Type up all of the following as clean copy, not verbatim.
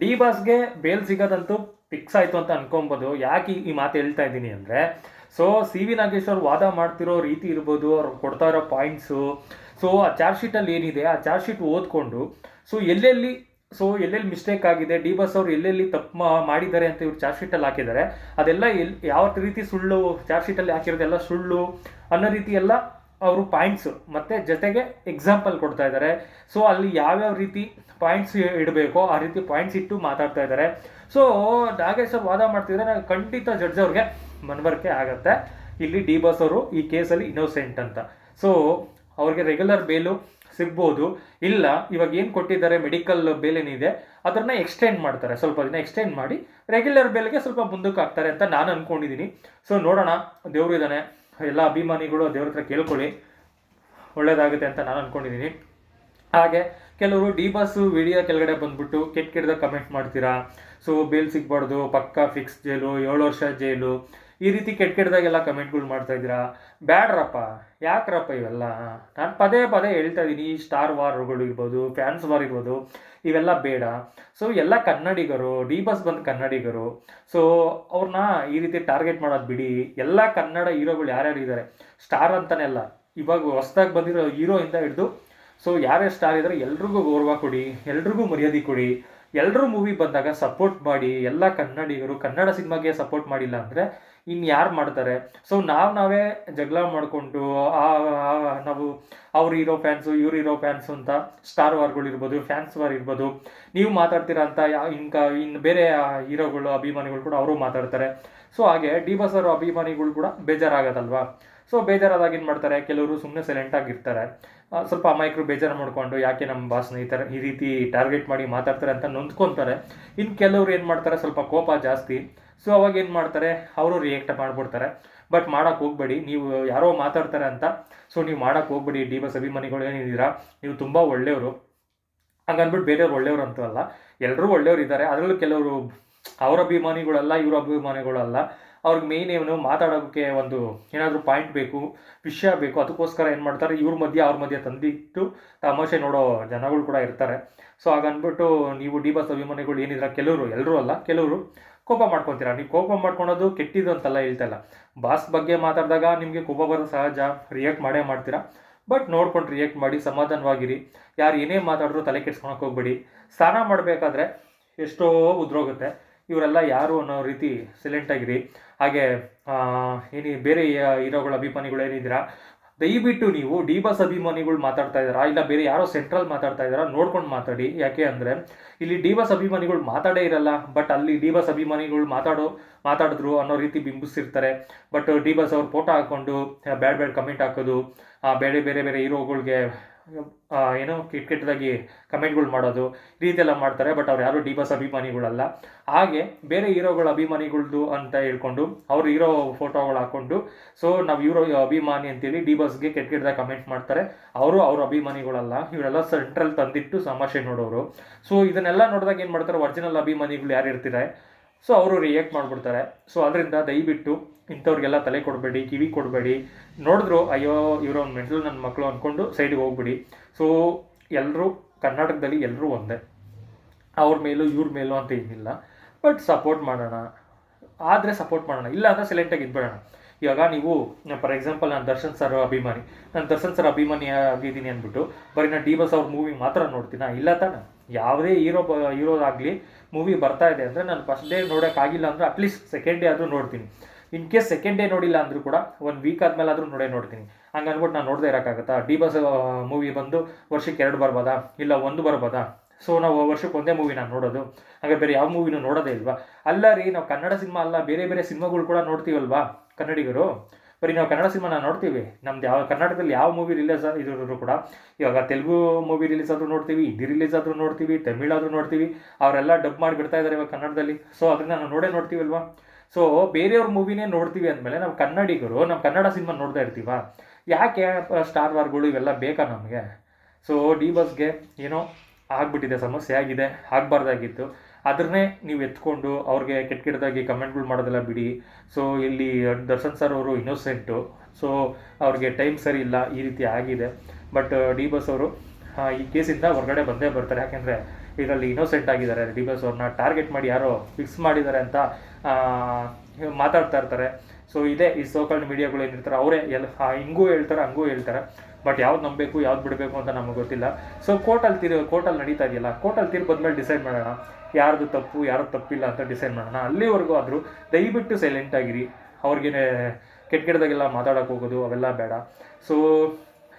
D ಬಾಸ್ಗೆ bale ಸಿಗೋದಂತೂ fix ಆಯಿತು ಅಂತ ಅನ್ಕೊಬೋದು. ಯಾಕೆ ಈ ಮಾತು ಹೇಳ್ತಾ ಇದ್ದೀನಿ ಅಂದರೆ, ಸೊ ಸಿ ವಿ ನಾಗೇಶ್ ಅವ್ರು ವಾದ ಮಾಡ್ತಿರೋ ರೀತಿ ಇರ್ಬೋದು, ಅವ್ರು ಕೊಡ್ತಾ ಇರೋ ಪಾಯಿಂಟ್ಸು, ಸೊ ಆ ಚಾರ್ಜ್ ಶೀಟಲ್ಲಿ ಏನಿದೆ ಆ ಚಾರ್ಜ್ ಶೀಟ್ ಓದ್ಕೊಂಡು ಎಲ್ಲೆಲ್ಲಿ ಮಿಸ್ಟೇಕ್ ಆಗಿದೆ, ಡಿ ಬಾಸ್ ಅವ್ರು ಎಲ್ಲೆಲ್ಲಿ ತಪ್ಪು ಮಾಡಿದ್ದಾರೆ ಅಂತ ಇವ್ರು ಚಾರ್ಜ್ ಶೀಟಲ್ಲಿ ಹಾಕಿದ್ದಾರೆ, ಅದೆಲ್ಲ ಯಾವ ರೀತಿ ಸುಳ್ಳು ಚಾರ್ಜ್ ಶೀಟಲ್ಲಿ ಹಾಕಿರೋದೆಲ್ಲ ಸುಳ್ಳು ಅನ್ನೋ ರೀತಿ ಎಲ್ಲ ಅವರು ಪಾಯಿಂಟ್ಸು ಮತ್ತು ಜೊತೆಗೆ ಎಕ್ಸಾಂಪಲ್ ಕೊಡ್ತಾ ಇದ್ದಾರೆ. ಸೊ ಅಲ್ಲಿ ಯಾವ್ಯಾವ ರೀತಿ ಪಾಯಿಂಟ್ಸ್ ಇಡಬೇಕೋ ಆ ರೀತಿ ಪಾಯಿಂಟ್ಸ್ ಇಟ್ಟು ಮಾತಾಡ್ತಾ ಇದ್ದಾರೆ. ಸೊ ನಾಗೇಶ್ ಅವ್ರು ವಾದ ಮಾಡ್ತಿದ್ರೆ ಖಂಡಿತ ಜಡ್ಜ್ ಅವ್ರಿಗೆ ಮನವರಿಕೆ ಆಗತ್ತೆ ಇಲ್ಲಿ ಡಿ ಬಾಸ್ ಅವರು ಈ ಕೇಸಲ್ಲಿ ಇನ್ನೋಸೆಂಟ್ ಅಂತ. ಸೊ ಅವ್ರಿಗೆ ರೆಗ್ಯುಲರ್ ಬೇಲು ಸಿಗ್ಬೋದು, ಇಲ್ಲ ಇವಾಗ ಏನು ಕೊಟ್ಟಿದ್ದಾರೆ ಮೆಡಿಕಲ್ ಬೇಲ್ ಏನಿದೆ ಅದನ್ನ ಎಕ್ಸ್ಟೆಂಡ್ ಮಾಡ್ತಾರೆ, ಸ್ವಲ್ಪ ದಿನ ಎಕ್ಸ್ಟೆಂಡ್ ಮಾಡಿ ರೆಗ್ಯುಲರ್ ಬೇಲ್ಗೆ ಸ್ವಲ್ಪ ಮುಂದಕ್ಕೆ ಹಾಕ್ತಾರೆ ಅಂತ ನಾನು ಅಂದ್ಕೊಂಡಿದ್ದೀನಿ. ಸೊ ನೋಡೋಣ, ದೇವ್ರು ಇದ್ದಾನೆ, ಎಲ್ಲ ಅಭಿಮಾನಿಗಳು ದೇವ್ರ ಹತ್ರ ಕೇಳ್ಕೊಳ್ಳಿ, ಒಳ್ಳೇದಾಗುತ್ತೆ ಅಂತ ನಾನು ಅಂದ್ಕೊಂಡಿದ್ದೀನಿ. ಹಾಗೆ ಕೆಲವರು ಡಿ ಬಾಸ್ ವಿಡಿಯೋ ಕೆಳಗಡೆ ಬಂದ್ಬಿಟ್ಟು ಕೆಟ್ಟದಾಗ ಕಮೆಂಟ್ ಮಾಡ್ತೀರಾ, ಸೊ ಬೇಲ್ ಸಿಗ್ಬಾರ್ದು, ಪಕ್ಕಾ ಫಿಕ್ಸ್ ಜೈಲು, 7 ವರ್ಷ ಜೈಲು, ಈ ರೀತಿ ಕೆಟ್ಟದಾಗೆಲ್ಲ ಕಮೆಂಟ್ಗಳು ಮಾಡ್ತಾ ಇದ್ದೀರಾ. ಬ್ಯಾಡ್ರಪ್ಪ, ಯಾಕ್ರಪ್ಪ ಇವೆಲ್ಲ? ನಾನು ಪದೇ ಪದೇ ಹೇಳ್ತಾ ಇದ್ದೀನಿ, ಸ್ಟಾರ್ ವಾರ್ಗಳು ಇರ್ಬೋದು, ಫ್ಯಾನ್ಸ್ ವಾರ್ ಇರ್ಬೋದು, ಇವೆಲ್ಲ ಬೇಡ. ಸೊ ಎಲ್ಲ ಕನ್ನಡಿಗರು, ಡಿ ಬಾಸ್ ಬಂದು ಕನ್ನಡಿಗರು, ಸೊ ಅವ್ರನ್ನ ಈ ರೀತಿ ಟಾರ್ಗೆಟ್ ಮಾಡೋದು ಬಿಡಿ. ಎಲ್ಲ ಕನ್ನಡ ಹೀರೋಗಳು ಯಾರ್ಯಾರು ಇದ್ದಾರೆ, ಸ್ಟಾರ್ ಅಂತಲೇ ಅಲ್ಲ, ಇವಾಗ ಹೊಸ್ದಾಗಿ ಬಂದಿರೋ ಹೀರೋಯಿಂದ ಹಿಡಿದು ಸೊ ಯಾರ್ಯಾರು ಸ್ಟಾರ್ ಇದ್ದಾರೆ ಎಲ್ರಿಗೂ ಗೌರವ ಕೊಡಿ, ಎಲ್ರಿಗೂ ಮರ್ಯಾದೆ ಕೊಡಿ. ಎಲ್ಲರೂ ಮೂವಿ ಬಂದಾಗ ಸಪೋರ್ಟ್ ಮಾಡಿ. ಎಲ್ಲ ಕನ್ನಡಿಗರು ಕನ್ನಡ ಸಿನಿಮಾಗೆ ಸಪೋರ್ಟ್ ಮಾಡಿಲ್ಲ ಅಂದರೆ ಇನ್ನು ಯಾರು ಮಾಡ್ತಾರೆ? ಸೊ ನಾವೇ ಜಗಳ ಮಾಡಿಕೊಂಡು ನಾವು ಅವ್ರು ಹೀರೋ ಫ್ಯಾನ್ಸು, ಇವ್ರು ಹೀರೋ ಫ್ಯಾನ್ಸು ಅಂತ ಸ್ಟಾರ್ ವಾರ್ಗಳು ಇರ್ಬೋದು, ಫ್ಯಾನ್ಸ್ ವಾರ್ ಇರ್ಬೋದು, ನೀವು ಮಾತಾಡ್ತೀರಾ ಅಂತ ಇನ್ನು ಬೇರೆ ಹೀರೋಗಳು ಅಭಿಮಾನಿಗಳು ಕೂಡ ಅವರು ಮಾತಾಡ್ತಾರೆ. ಸೊ ಹಾಗೆ ಡಿ ಬಾಸ್ ಅವರ ಅಭಿಮಾನಿಗಳು ಕೂಡ ಬೇಜಾರಾಗೋದಲ್ವಾ? ಸೊ ಬೇಜಾರಾದಾಗ ಏನು ಮಾಡ್ತಾರೆ, ಕೆಲವರು ಸುಮ್ಮನೆ ಸೈಲೆಂಟ್ ಆಗಿರ್ತಾರೆ, ಸ್ವಲ್ಪ ಅಮಾಯಕರು ಬೇಜಾರು ಮಾಡಿಕೊಂಡು ಯಾಕೆ ನಮ್ಮ ಬಾಸ್ನ ಈ ರೀತಿ ಟಾರ್ಗೆಟ್ ಮಾಡಿ ಮಾತಾಡ್ತಾರೆ ಅಂತ ನೊಂದ್ಕೊತಾರೆ. ಇನ್ನು ಕೆಲವರು ಏನು ಮಾಡ್ತಾರೆ, ಸ್ವಲ್ಪ ಕೋಪ ಜಾಸ್ತಿ, ಸೊ ಅವಾಗ ಏನು ಮಾಡ್ತಾರೆ, ಅವರು ರಿಯಾಕ್ಟ್ ಮಾಡಿಬಿಡ್ತಾರೆ. ಬಟ್ ಮಾಡೋಕ್ಕೆ ಹೋಗ್ಬೇಡಿ, ನೀವು ಯಾರೋ ಮಾತಾಡ್ತಾರೆ ಅಂತ ಸೊ ನೀವು ಮಾಡೋಕ್ಕೆ ಹೋಗ್ಬೇಡಿ. ಡಿ ಬಾಸ್ ಅಭಿಮಾನಿಗಳು ಏನಿದ್ದೀರಾ, ನೀವು ತುಂಬ ಒಳ್ಳೆಯವರು, ಹಂಗನ್ಬಿಟ್ಟು ಬೇರೆಯವ್ರು ಒಳ್ಳೆಯವರು ಅಂತೂ ಅಲ್ಲ, ಎಲ್ಲರೂ ಒಳ್ಳೆಯವರು ಇದ್ದಾರೆ. ಅದರಲ್ಲೂ ಕೆಲವರು ಅವ್ರ ಅಭಿಮಾನಿಗಳಲ್ಲ, ಇವ್ರ ಅಭಿಮಾನಿಗಳಲ್ಲ, ಅವ್ರಿಗೆ ಮೇಯ್ನ್ ಏನು ಮಾತಾಡೋಕ್ಕೆ ಒಂದು ಏನಾದರೂ ಪಾಯಿಂಟ್ ಬೇಕು, ವಿಷಯ ಬೇಕು, ಅದಕ್ಕೋಸ್ಕರ ಏನು ಮಾಡ್ತಾರೆ, ಅವ್ರ ಮಧ್ಯೆ ತಂದಿಟ್ಟು ತಮಾಷೆ ನೋಡೋ ಜನಗಳು ಕೂಡ ಇರ್ತಾರೆ. ಸೊ ಹಾಗನ್ಬಿಟ್ಟು ನೀವು ಡಿ ಬಾಸ್ ಅಭಿಮಾನಿಗಳು ಏನಿದ್ರೆ ಕೆಲವರು, ಎಲ್ಲರೂ ಅಲ್ಲ, ಕೆಲವರು ಕೋಪ ಮಾಡ್ಕೊತೀರಾ. ನೀವು ಕೋಪ ಮಾಡ್ಕೊಳೋದು ಕೆಟ್ಟಿದ್ದು ಅಂತೆಲ್ಲ ಹೇಳ್ತಾಯಿಲ್ಲ, ಬಾಸ್ ಬಗ್ಗೆ ಮಾತಾಡಿದಾಗ ನಿಮಗೆ ಕೋಪ ಬರೋದು ಸಹಜ, ರಿಯಾಕ್ಟ್ ಮಾಡೇ ಮಾಡ್ತೀರಾ. ಬಟ್ ನೋಡ್ಕೊಂಡು ರಿಯಾಕ್ಟ್ ಮಾಡಿ, ಸಮಾಧಾನವಾಗಿರಿ. ಯಾರು ಏನೇ ಮಾತಾಡಿದ್ರು ತಲೆ ಕೆಡ್ಸ್ಕೊಳಕ್ಕೆ ಹೋಗ್ಬೇಡಿ. ಸ್ನಾನ ಮಾಡಬೇಕಾದ್ರೆ ಎಷ್ಟೋ ಉದ್ರೋಗುತ್ತೆ, ಇವರೆಲ್ಲ ಯಾರು ಅನ್ನೋ ರೀತಿ ಸೈಲೆಂಟಾಗಿರಿ. ಹಾಗೆ ಬೇರೆ ಹೀರೋಗಳ ಅಭಿಮಾನಿಗಳು ಏನಿದ್ದೀರಾ, ದಯವಿಟ್ಟು ನೀವು ಡಿ ಬಾಸ್ ಅಭಿಮಾನಿಗಳು ಮಾತಾಡ್ತಾ ಇದ್ದಾರಾ, ಇಲ್ಲ ಬೇರೆ ಯಾರೋ ಸೆಂಟ್ರಲ್ ಮಾತಾಡ್ತಾ ಇದ್ದಾರಾ ನೋಡ್ಕೊಂಡು ಮಾತಾಡಿ. ಯಾಕೆ ಅಂದರೆ ಇಲ್ಲಿ ಡಿ ಬಾಸ್ ಅಭಿಮಾನಿಗಳು ಮಾತಾಡೇ ಇರಲ್ಲ, ಬಟ್ ಅಲ್ಲಿ ಡಿ ಬಾಸ್ ಅಭಿಮಾನಿಗಳು ಮಾತಾಡಿದ್ರು ಅನ್ನೋ ರೀತಿ ಬಿಂಬಿಸ್ತಿರ್ತಾರೆ. ಬಟ್ ಡಿ ಬಾಸ್ ಅವ್ರು ಫೋಟೋ ಹಾಕ್ಕೊಂಡು ಬ್ಯಾಡ್ ಕಮೆಂಟ್ ಹಾಕೋದು, ಬೇರೆ ಹೀರೋಗಳಿಗೆ ಕೆಟ್ಟದಾಗಿ ಕಮೆಂಟ್ಗಳು ಮಾಡೋದು, ಈ ರೀತಿ ಎಲ್ಲ ಮಾಡ್ತಾರೆ. ಬಟ್ ಅವ್ರು ಯಾರು ಡಿ ಬಾಸ್ ಅಭಿಮಾನಿಗಳಲ್ಲ. ಹಾಗೆ ಬೇರೆ ಹೀರೋಗಳ ಅಭಿಮಾನಿಗಳ್ದು ಅಂತ ಹೇಳ್ಕೊಂಡು ಅವ್ರು ಹೀರೋ ಫೋಟೋಗಳು ಹಾಕ್ಕೊಂಡು ಸೊ ನಾವು ಹೀರೋ ಅಭಿಮಾನಿ ಅಂತೇಳಿ ಡಿ ಬಾಸ್ಗೆ ಕೆಟ್ಟದಾಗಿ ಕಮೆಂಟ್ ಮಾಡ್ತಾರೆ. ಅವ್ರ ಅಭಿಮಾನಿಗಳಲ್ಲ, ಇವರೆಲ್ಲ ಸೆಂಟ್ರಲ್ ತಂದಿಟ್ಟು ತಮಾಷೆ ನೋಡೋರು. ಸೊ ಇದನ್ನೆಲ್ಲ ನೋಡಿದಾಗ ಏನು ಮಾಡ್ತಾರೆ, ಒರಿಜಿನಲ್ ಅಭಿಮಾನಿಗಳು ಯಾರು ಇರ್ತಾರೆ ಸೊ ಅವರು ರಿಯಾಕ್ಟ್ ಮಾಡಿಬಿಡ್ತಾರೆ. ಸೊ ಅದರಿಂದ ದಯವಿಟ್ಟು ಇಂಥವ್ರಿಗೆಲ್ಲ ತಲೆ ಕೊಡಬೇಡಿ, ಕಿವಿ ಕೊಡಬೇಡಿ. ನೋಡಿದ್ರು ಅಯ್ಯೋ ಇವರು ಒಂದು ಮೆಂಟಲ್ ನನ್ನ ಮಕ್ಕಳು ಅಂದ್ಕೊಂಡು ಸೈಡಿಗೆ ಹೋಗ್ಬಿಡಿ. ಸೊ ಎಲ್ಲರೂ ಕರ್ನಾಟಕದಲ್ಲಿ ಎಲ್ಲರೂ ಒಂದೇ, ಅವ್ರ ಮೇಲೂ ಇವ್ರ ಮೇಲೂ ಅಂತ ಏನಿಲ್ಲ. ಬಟ್ ಸಪೋರ್ಟ್ ಮಾಡೋಣ, ಆದರೆ ಸಪೋರ್ಟ್ ಮಾಡೋಣ, ಇಲ್ಲ ಅಂದರೆ ಸೈಲೆಂಟಾಗಿ ಇದ್ಬೇಡೋಣ. ಇವಾಗ ನೀವು ಫಾರ್ ಎಕ್ಸಾಂಪಲ್ ನಾನು ದರ್ಶನ್ ಸರ್ ಅಭಿಮಾನಿ ಆಗಿದ್ದೀನಿ ಅಂದ್ಬಿಟ್ಟು ಬರೀ ನಾನು ಡಿ ಬಾಸ್ ಅವ್ರ ಮೂವಿ ಮಾತ್ರ ನೋಡ್ತೀನ? ಇಲ್ಲ ತಾನೆ. ಯಾವುದೇ ಹೀರೋದಾಗಲಿ ಮೂವಿ ಬರ್ತಾ ಇದೆ ಅಂದರೆ ನಾನು ಫಸ್ಟ್ ಡೇ ನೋಡೋಕ್ಕಾಗಿಲ್ಲ ಅಂದರೆ ಅಟ್ಲೀಸ್ಟ್ ಸೆಕೆಂಡ್ ಡೇ ಆದರೂ ನೋಡ್ತೀನಿ. ಇನ್ ಕೇಸ್ ಸೆಕೆಂಡ್ ಡೇ ನೋಡಿಲ್ಲ ಅಂದರೂ ಕೂಡ 1 ವೀಕ್ ಆದಮೇಲೆ ಆದರೂ ನೋಡ್ತೀನಿ. ಹಂಗೆ ಅಂದ್ಬಿಟ್ಟು ನಾನು ನೋಡದೇ ಇರೋಕ್ಕಾಗತ್ತಾ? ಡಿ ಬಾಸ್ ಮೂವಿ ಬಂದು ವರ್ಷಕ್ಕೆ 2 ಬರ್ಬೋದಾ, ಇಲ್ಲ 1 ಬರ್ಬೋದಾ? ಸೊ ನಾವು ವರ್ಷಕ್ಕೆ ಒಂದೇ ಮೂವಿ ನಾನು ನೋಡೋದು, ಹಾಗೆ ಬೇರೆ ಯಾವ ಮೂವಿನೂ ನೋಡೋದೇ ಇಲ್ವಾ? ಅಲ್ಲ ರೀ, ನಾವು ಕನ್ನಡ ಸಿನಿಮಾ ಅಲ್ಲ ಬೇರೆ ಸಿನಿಮಾಗಳು ಕೂಡ ನೋಡ್ತೀವಲ್ವಾ ಕನ್ನಡಿಗರು? ಬರೀ ನಾವು ಕನ್ನಡ ಸಿನಿಮಾನ ನೋಡ್ತೀವಿ, ನಮ್ದು ಯಾವ ಕರ್ನಾಟಕದಲ್ಲಿ ಯಾವ ಮೂವಿ ರಿಲೀಸ್ ಇದ್ರು ಕೂಡ, ಇವಾಗ ತೆಲುಗು ಮೂವಿ ರಿಲೀಸ್ ಆದರೂ ನೋಡ್ತೀವಿ, ಹಿಂದಿ ರಿಲೀಸ್ ಆದರೂ ನೋಡ್ತೀವಿ, ತಮಿಳಾದರೂ ನೋಡ್ತೀವಿ, ಅವರೆಲ್ಲ ಡಬ್ ಮಾಡಿ ಬಿಡ್ತಾ ಇದ್ದಾರೆ ಇವಾಗ ಕನ್ನಡದಲ್ಲಿ. ಸೊ ಅದನ್ನು ನಾವು ನೋಡ್ತೀವಲ್ವಾ? ಸೊ ಬೇರೆಯವ್ರ ಮೂವಿನೇ ನೋಡ್ತೀವಿ ಅಂದಮೇಲೆ ನಾವು ಕನ್ನಡಿಗರು ನಮ್ಮ ಕನ್ನಡ ಸಿನಿಮಾ ನೋಡ್ತಾ ಇರ್ತೀವ? ಯಾಕೆ ಸ್ಟಾರ್ ವಾರ್ಗಳು ಇವೆಲ್ಲ ಬೇಕಾ ನಮಗೆ? ಸೊ ಡಿ ಬಾಸ್ಗೆ ಏನೋ ಆಗ್ಬಿಟ್ಟಿದೆ, ಸಮಸ್ಯೆ ಆಗಿದೆ, ಆಗಬಾರ್ದಾಗಿತ್ತು. ಅದನ್ನೇ ನೀವು ಎತ್ಕೊಂಡು ಅವ್ರಿಗೆ ಕೆಟ್ಟದಾಗಿ ಕಮೆಂಟ್ಗಳು ಮಾಡೋದೆಲ್ಲ ಬಿಡಿ. ಸೊ ಇಲ್ಲಿ ದರ್ಶನ್ ಸರ್ ಅವರು ಇನ್ನೋಸೆಂಟು, ಸೊ ಅವ್ರಿಗೆ ಟೈಮ್ ಸರಿ ಇಲ್ಲ, ಈ ರೀತಿ ಆಗಿದೆ. ಬಟ್ ಡಿ ಬಾಸ್ ಅವರು ಈ ಕೇಸಿಂದ ಹೊರಗಡೆ ಬಂದೇ ಬರ್ತಾರೆ. ಯಾಕೆಂದರೆ ಇದರಲ್ಲಿ ಇನ್ನೋಸೆಂಟ್ ಆಗಿದ್ದಾರೆ, ಡಿ ಬಾಸ್ ಅವ್ರನ್ನ ಟಾರ್ಗೆಟ್ ಮಾಡಿ ಯಾರೋ ಫಿಕ್ಸ್ ಮಾಡಿದ್ದಾರೆ ಅಂತ ಮಾತಾಡ್ತಾ ಇರ್ತಾರೆ. ಸೊ ಇದೇ ಈ ಸೋಕಾಲ್ಡ್ ಮೀಡಿಯಾಗಳು ಏನಿರ್ತಾರೆ ಅವರೇ ಹಿಂಗೂ ಹೇಳ್ತಾರೆ ಹಂಗೂ ಹೇಳ್ತಾರೆ. ಬಟ್ ಯಾವ್ದು ನಂಬಬೇಕು ಯಾವ್ದು ಬಿಡಬೇಕು ಅಂತ ನಮಗೆ ಗೊತ್ತಿಲ್ಲ. ಸೊ ಕೋರ್ಟಲ್ಲಿ ನಡೀತಾ ಇದೆಯಲ್ಲ, ಕೋರ್ಟಲ್ಲಿ ತೀರ್ಪು ಬಂದ್ಮೇಲೆ ಡಿಸೈಡ್ ಮಾಡೋಣ ಯಾರ್ದು ತಪ್ಪು ಯಾರ್ದು ತಪ್ಪಿಲ್ಲ ಅಂತ ಡಿಸೈಡ್ ಮಾಡೋಣ. ಅಲ್ಲಿವರೆಗೂ ಆದರೂ ದಯವಿಟ್ಟು ಸೈಲೆಂಟ್ ಆಗಿರಿ. ಅವ್ರಿಗೇನೆ ಕೆಟ್ಟದಾಗೆಲ್ಲ ಮಾತಾಡೋಕೆ ಹೋಗೋದು ಅವೆಲ್ಲ ಬೇಡ. ಸೊ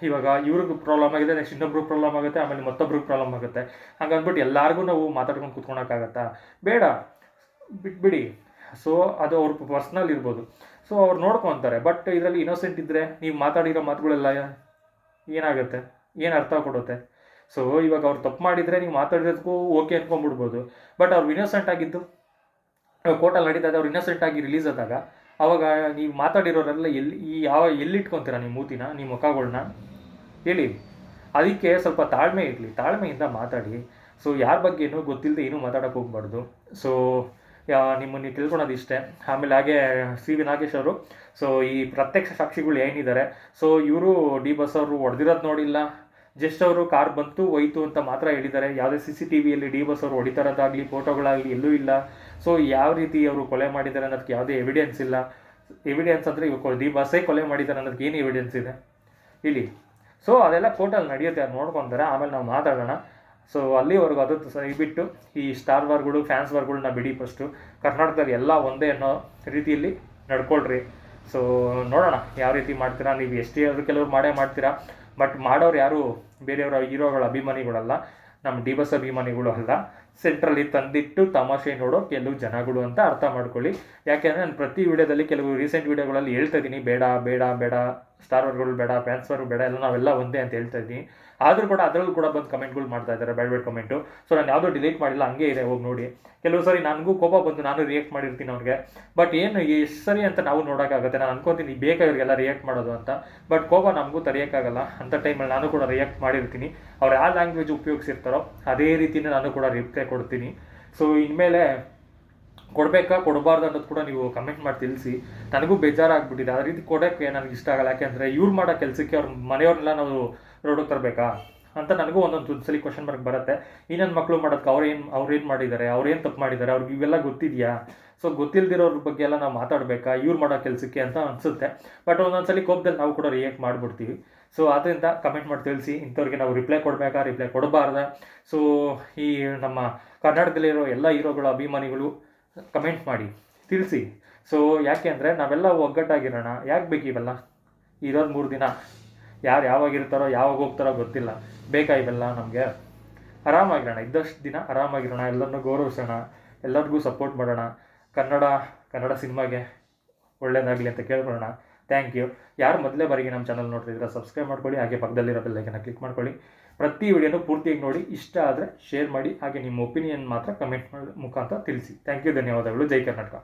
ಇವಾಗ ಇವ್ರಿಗೆ ಪ್ರಾಬ್ಲಮ್ ಆಗಿದೆ, ನೆಕ್ಸ್ಟ್ ಇನ್ನೊಬ್ರಿಗೆ ಪ್ರಾಬ್ಲಮ್ ಆಗುತ್ತೆ, ಆಮೇಲೆ ಮತ್ತೊಬ್ರಿಗೆ ಪ್ರಾಬ್ಲಮ್ ಆಗುತ್ತೆ. ಹಂಗಂದ್ಬಿಟ್ಟು ಎಲ್ಲರಿಗೂ ನಾವು ಮಾತಾಡ್ಕೊಂಡು ಕೂತ್ಕೊಳಕ್ಕಾಗತ್ತಾ? ಬೇಡ, ಬಿಟ್ಬಿಡಿ. ಸೊ ಅದು ಅವ್ರ ಪರ್ಸ್ನಲ್ ಇರ್ಬೋದು, ಸೊ ಅವ್ರು ನೋಡ್ಕೊತಾರೆ. ಬಟ್ ಇದರಲ್ಲಿ ಇನ್ನೋಸೆಂಟ್ ಇದ್ದರೆ ನೀವು ಮಾತಾಡಿರೋ ಮಾತುಗಳೆಲ್ಲ ಏನಾಗುತ್ತೆ, ಏನು ಅರ್ಥ ಕೊಡುತ್ತೆ? ಸೊ ಇವಾಗ ಅವ್ರು ತಪ್ಪು ಮಾಡಿದರೆ ನೀವು ಮಾತಾಡಿರೋದಕ್ಕೂ ಓಕೆ ಅಂದ್ಕೊಂಡ್ಬಿಡ್ಬೋದು. ಬಟ್ ಅವ್ರು ಇನ್ನೋಸೆಂಟ್ ಆಗಿದ್ದು ಕೋರ್ಟಲ್ಲಿ ನಡೀತದೆ, ಅವ್ರು ಇನ್ನೋಸೆಂಟ್ ಆಗಿ ರಿಲೀಸ್ ಆದಾಗ ಅವಾಗ ನೀವು ಮಾತಾಡಿರೋರೆಲ್ಲ ಎಲ್ಲಿಟ್ಕೊತೀರಾ ನಿಮ್ಮ ಮೂತಿನ, ನಿಮ್ಮ ಮುಖಗಳನ್ನ ಹೇಳಿ. ಅದಕ್ಕೆ ಸ್ವಲ್ಪ ತಾಳ್ಮೆ ಇರಲಿ, ತಾಳ್ಮೆಯಿಂದ ಮಾತಾಡಿ. ಸೊ ಯಾರ ಬಗ್ಗೆ ಏನೂ ಗೊತ್ತಿಲ್ಲದೆ ಏನೂ ಮಾತಾಡೋಕೆ ಹೋಗ್ಬಾರ್ದು. ಸೊ ನಿಮ್ಮನ್ನು ತಿಳ್ಕೊಳೋದು ಇಷ್ಟೇ. ಆಮೇಲೆ ಹಾಗೆ ಸಿ ವಿ ನಾಗೇಶ್ ಅವರು, ಸೊ ಈ ಪ್ರತ್ಯಕ್ಷ ಸಾಕ್ಷಿಗಳು ಏನಿದ್ದಾರೆ, ಸೊ ಇವರು ಡಿ ಬಾಸ್ ಅವರು ಹೊಡೆದಿರೋದು ನೋಡಿಲ್ಲ, ಜಸ್ಟ್ ಅವರು ಕಾರ್ ಬಂತು ಹೋಯ್ತು ಅಂತ ಮಾತ್ರ ಹೇಳಿದ್ದಾರೆ. ಯಾವುದೇ CCTVಯಲ್ಲಿ ಡಿ ಬಾಸ್ ಅವರು ಹೊಡಿತಾರೋದಾಗಲಿ ಫೋಟೋಗಳಾಗಲಿ ಎಲ್ಲೂ ಇಲ್ಲ. ಸೊ ಯಾವ ರೀತಿ ಅವರು ಕೊಲೆ ಮಾಡಿದ್ದಾರೆ ಅನ್ನೋದಕ್ಕೆ ಯಾವುದೇ ಎವಿಡೆನ್ಸ್ ಇಲ್ಲ. ಎವಿಡೆನ್ಸ್ ಅಂದರೆ ಇವಾಗ ಡಿ ಬಾಸೇ ಕೊಲೆ ಮಾಡಿದ್ದಾರೆ ಅನ್ನೋದಕ್ಕೆ ಏನು ಎವಿಡೆನ್ಸ್ ಇದೆ ಇಲ್ಲಿ? ಸೊ ಅದೆಲ್ಲ ಕೋರ್ಟಲ್ಲಿ ನಡೆಯುತ್ತೆ, ಅದು ನೋಡ್ಕೊತಾರೆ, ಆಮೇಲೆ ನಾವು ಮಾತಾಡೋಣ. ಸೊ ಅಲ್ಲಿವರೆಗೂ ಅದು ಬಿಟ್ಟು ಈ ಸ್ಟಾರ್ ವಾರ್ಗಳು ಫ್ಯಾನ್ಸ್ ವಾರ್ಗಳನ್ನ ಬಿಡಿ. ಫಸ್ಟು ಕರ್ನಾಟಕದಲ್ಲಿ ಎಲ್ಲ ಒಂದೇ ಅನ್ನೋ ರೀತಿಯಲ್ಲಿ ನಡ್ಕೊಳ್ರಿ. ಸೊ ನೋಡೋಣ ಯಾವ ರೀತಿ ಮಾಡ್ತೀರಾ. ನೀವು ಎಷ್ಟೇ ಆದರೂ ಕೆಲವರು ಮಾಡ್ತೀರಾ, ಬಟ್ ಮಾಡೋರು ಯಾರು ಬೇರೆಯವರ ಹೀರೋಗಳ ಅಭಿಮಾನಿಗಳಲ್ಲ, ನಮ್ಮ ಡಿ ಬಾಸ್ ಅಭಿಮಾನಿಗಳು ಅಲ್ಲ. ಸೆಂಟ್ರಲ್ಲಿ ತಂದಿಟ್ಟು ತಮಾಷೆ ನೋಡೋ ಕೆಲವು ಜನಗಳು ಅಂತ ಅರ್ಥ ಮಾಡ್ಕೊಳ್ಳಿ. ಯಾಕೆಂದರೆ ನಾನು ಪ್ರತಿ ವಿಡಿಯೋದಲ್ಲಿ ಕೆಲವು ರೀಸೆಂಟ್ ವಿಡಿಯೋಗಳಲ್ಲಿ ಹೇಳ್ತಾ ಇದ್ದೀನಿ, ಬೇಡ ಬೇಡ ಬೇಡ ಸ್ಟಾರ್ ವರ್ಗಳು ಬೇಡ, ಫ್ಯಾನ್ಸ್ ವರ್ಗಳು ಬೇಡ, ಎಲ್ಲ ನಾವೆಲ್ಲ ಒಂದೇ ಅಂತ ಹೇಳ್ತಾ ಇದ್ದೀನಿ. ಆದರೂ ಕೂಡ ಅದರಲ್ಲೂ ಕೂಡ ಬಂದು ಕಮೆಂಟ್ಗಳು ಮಾಡ್ತಾ ಇದ್ದಾರೆ, ಬೇಡ ಕಮೆಂಟು. ಸೊ ನಾನು ಯಾವುದೋ ಡಿಲೀಟ್ ಮಾಡಿಲ್ಲ, ಹಂಗೆ ಇದೆ, ಹೋಗಿ ನೋಡಿ. ಕೆಲವು ಸರಿ ನನಗೂ ಕೋಪ ಬಂದು ನಾನು ರಿಯಾಕ್ಟ್ ಮಾಡಿರ್ತೀನಿ ಅವ್ರಿಗೆ. ಬಟ್ ಏನು ಎಷ್ಟು ಸರಿ ಅಂತ ನಾವು ನೋಡೋಕ್ಕಾಗುತ್ತೆ? ನಾನು ಅನ್ಕೋತೀನಿ ಬೇಕಾ ಇವ್ರಿಗೆಲ್ಲ ರಿಯಾಕ್ಟ್ ಮಾಡೋದು ಅಂತ. ಬಟ್ ಕೋಪ ನಮಗೂ ತಡೆಯೋಕ್ಕಾಗಲ್ಲ. ಅಂಥ ಟೈಮಲ್ಲಿ ನಾನು ಕೂಡ ರಿಯಾಕ್ಟ್ ಮಾಡಿರ್ತೀನಿ. ಅವ್ರು ಯಾವ ಲ್ಯಾಂಗ್ವೇಜ್ ಉಪಯೋಗಿಸಿರ್ತಾರೋ ಅದೇ ರೀತಿಯೇ ನಾನು ಕೂಡ ರಿಪ್ಲೈ ಕೊಡ್ತೀನಿ. ಸೊ ಇನ್ಮೇಲೆ ಕೊಡಬೇಕಾ ಕೊಡಬಾರ್ದು ಅನ್ನೋದು ಕೂಡ ನೀವು ಕಮೆಂಟ್ ಮಾಡಿ ತಿಳಿಸಿ. ನನಗೂ ಬೇಜಾರಾಗ್ಬಿಟ್ಟಿದೆ, ಆ ರೀತಿ ಕೊಡೋಕ್ಕೆ ನನಗೆ ಇಷ್ಟ ಆಗಲ್ಲ. ಯಾಕೆಂದರೆ ಇವ್ರು ಮಾಡೋ ಕೆಲಸಕ್ಕೆ ಅವ್ರ ಮನೆಯವ್ರನ್ನೆಲ್ಲ ನಾವು ರೋಡಿಗೆ ತರಬೇಕಾ ಅಂತ ನನಗೂ ಒಂದೊಂದು ಸಲ ಕ್ವಶನ್ ಮಾರ್ಕ್ ಬರುತ್ತೆ. ಈ ನನ್ನ ಮಕ್ಕಳು ಮಾಡೋದಕ್ಕೆ ಅವ್ರೇನು ಮಾಡಿದ್ದಾರೆ, ಅವ್ರೇನು ತಪ್ಪು ಮಾಡಿದ್ದಾರೆ, ಅವ್ರಿಗೆ ಇವೆಲ್ಲ ಗೊತ್ತಿದೆಯಾ? ಸೊ ಗೊತ್ತಿಲ್ಲದಿರೋರ ಬಗ್ಗೆ ಎಲ್ಲ ನಾವು ಮಾತಾಡಬೇಕಾ ಇವ್ರು ಮಾಡೋ ಕೆಲಸಕ್ಕೆ ಅಂತ ಅನಿಸುತ್ತೆ. ಬಟ್ ಒಂದೊಂದ್ಸಲಿ ಕೋಪದಲ್ಲಿ ನಾವು ಕೂಡ ರಿಯಾಕ್ಟ್ ಮಾಡಿಬಿಡ್ತೀವಿ. ಸೊ ಅದರಿಂದ ಕಮೆಂಟ್ ಮಾಡಿ ತಿಳಿಸಿ, ಇಂಥವ್ರಿಗೆ ನಾವು ರಿಪ್ಲೈ ಕೊಡಬೇಕಾ ರಿಪ್ಲೈ ಕೊಡಬಾರ್ದ? ಸೊ ಈ ನಮ್ಮ ಕರ್ನಾಟಕದಲ್ಲಿರೋ ಎಲ್ಲ ಹೀರೋಗಳ ಅಭಿಮಾನಿಗಳು ಕಮೆಂಟ್ ಮಾಡಿ ತಿಳಿಸಿ. ಸೊ ಯಾಕೆ ಅಂದರೆ ನಾವೆಲ್ಲ ಒಗ್ಗಟ್ಟಾಗಿರೋಣ. ಯಾಕೆ ಬೇಕು ಇವೆಲ್ಲ? ಇರೋದು 3 ದಿನ, ಯಾರು ಯಾವಾಗಿರ್ತಾರೋ ಯಾವಾಗ ಹೋಗ್ತಾರೋ ಗೊತ್ತಿಲ್ಲ. ಬೇಕಾ ಇವೆಲ್ಲ ನಮಗೆ? ಆರಾಮಾಗಿರೋಣ, ಇದ್ದಷ್ಟು ದಿನ ಆರಾಮಾಗಿರೋಣ, ಎಲ್ಲರನ್ನೂ ಗೌರವಿಸೋಣ, ಎಲ್ಲರಿಗೂ ಸಪೋರ್ಟ್ ಮಾಡೋಣ. ಕನ್ನಡ ಸಿನಿಮಾಗೆ ಒಳ್ಳೇದಾಗಲಿ ಅಂತ ಕೇಳ್ಕೊಳ್ಳೋಣ. Thank you. ಯಾರು ಮೊದಲೇ ಬಾರಿಗೆ ನಮ್ಮ ಚಾನಲ್ ನೋಡ್ತಿದ್ದೀರಾ ಸಬ್ಸ್ಕ್ರೈಬ್ ಮಾಡ್ಕೊಳ್ಳಿ, ಹಾಗೆ ಪಕ್ಕದಲ್ಲಿರೋ ಬೆಲ್ ಐಕನ್ನ ಕ್ಲಿಕ್ ಮಾಡ್ಕೊಳ್ಳಿ. ಪ್ರತಿ ವಿಡಿಯೋನೂ ಪೂರ್ತಿಯಾಗಿ ನೋಡಿ, ಇಷ್ಟ ಆದರೆ ಶೇರ್ ಮಾಡಿ, ಹಾಗೆ ನಿಮ್ಮ ಒಪಿನಿಯನ್ ಮಾತ್ರ ಕಮೆಂಟ್ ಮುಖಾಂತರ ತಿಳಿಸಿ. ಥ್ಯಾಂಕ್ ಯು, ಧನ್ಯವಾದಗಳು. ಜೈ ಕರ್ನಾಟಕ.